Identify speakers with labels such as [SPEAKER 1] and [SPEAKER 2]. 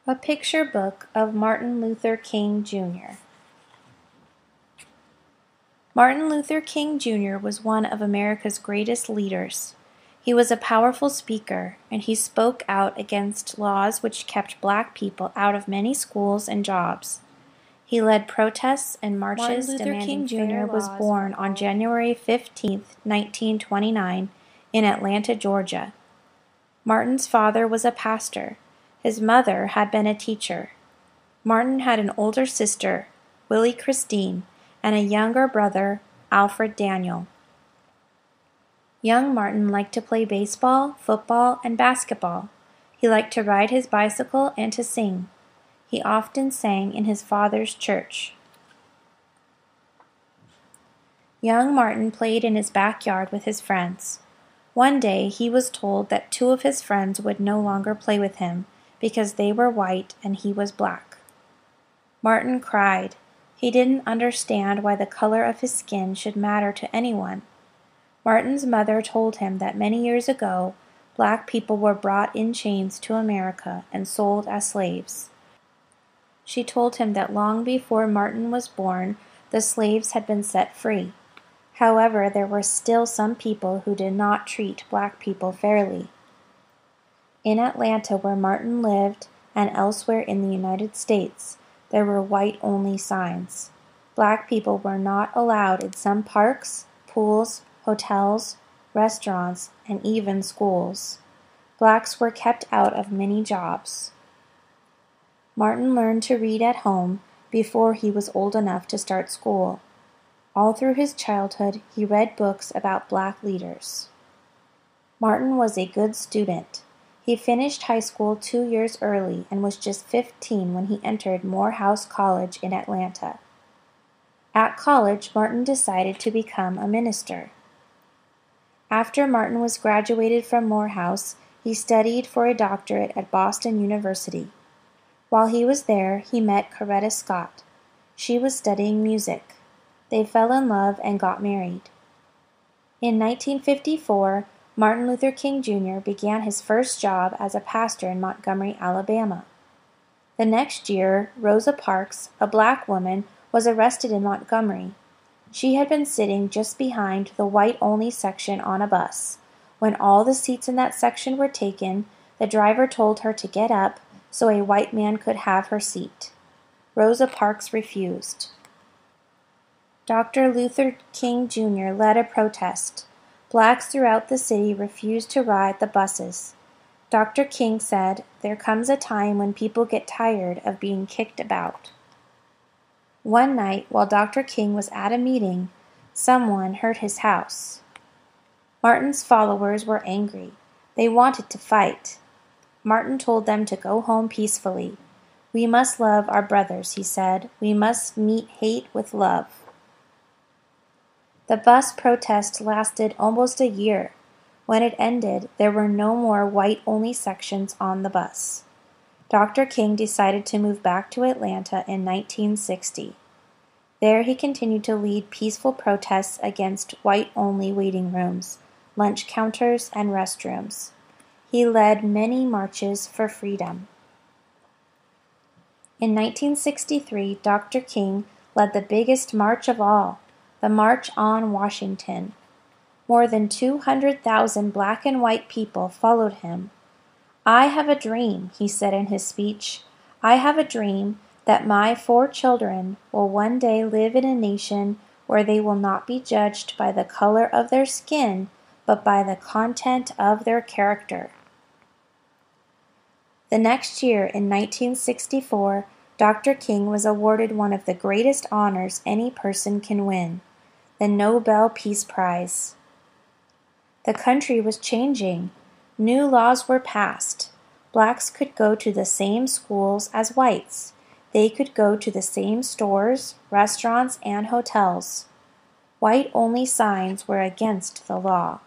[SPEAKER 1] A picture book of Martin Luther King Jr. Martin Luther King Jr. was one of America's greatest leaders. He was a powerful speaker, and he spoke out against laws which kept black people out of many schools and jobs. He led protests and marches demanding fair laws. Martin Luther King Jr. was born on January 15, 1929, in Atlanta, Georgia. Martin's father was a pastor. His mother had been a teacher. Martin had an older sister, Willie Christine, and a younger brother, Alfred Daniel. Young Martin liked to play baseball, football, and basketball. He liked to ride his bicycle and to sing. He often sang in his father's church. Young Martin played in his backyard with his friends. One day he was told that two of his friends would no longer play with him because they were white and he was black. Martin cried. He didn't understand why the color of his skin should matter to anyone. Martin's mother told him that many years ago, black people were brought in chains to America and sold as slaves. She told him that long before Martin was born, the slaves had been set free. However, there were still some people who did not treat black people fairly. In Atlanta, where Martin lived, and elsewhere in the United States, there were white-only signs. Black people were not allowed in some parks, pools, hotels, restaurants, and even schools. Blacks were kept out of many jobs. Martin learned to read at home before he was old enough to start school. All through his childhood, he read books about black leaders. Martin was a good student. He finished high school 2 years early and was just 15 when he entered Morehouse College in Atlanta. At college, Martin decided to become a minister. After Martin was graduated from Morehouse, he studied for a doctorate at Boston University. While he was there, he met Coretta Scott. She was studying music. They fell in love and got married. In 1954, Martin Luther King Jr. began his first job as a pastor in Montgomery, Alabama. The next year, Rosa Parks, a black woman, was arrested in Montgomery. She had been sitting just behind the white-only section on a bus. When all the seats in that section were taken, the driver told her to get up so a white man could have her seat. Rosa Parks refused. Dr. Luther King Jr. led a protest. Blacks throughout the city refused to ride the buses. Dr. King said, "There comes a time when people get tired of being kicked about." One night, while Dr. King was at a meeting, someone hurt his house. Martin's followers were angry. They wanted to fight. Martin told them to go home peacefully. "We must love our brothers," he said. "We must meet hate with love." The bus protest lasted almost a year. When it ended, there were no more white-only sections on the bus. Dr. King decided to move back to Atlanta in 1960. There he continued to lead peaceful protests against white-only waiting rooms, lunch counters, and restrooms. He led many marches for freedom. In 1963, Dr. King led the biggest march of all, the March on Washington. More than 200,000 black and white people followed him. "I have a dream," he said in his speech. "I have a dream that my 4 children will one day live in a nation where they will not be judged by the color of their skin, but by the content of their character." The next year, in 1964, Dr. King was awarded one of the greatest honors any person can win, the Nobel Peace Prize. The country was changing. New laws were passed. Blacks could go to the same schools as whites. They could go to the same stores, restaurants, and hotels. White-only signs were against the law.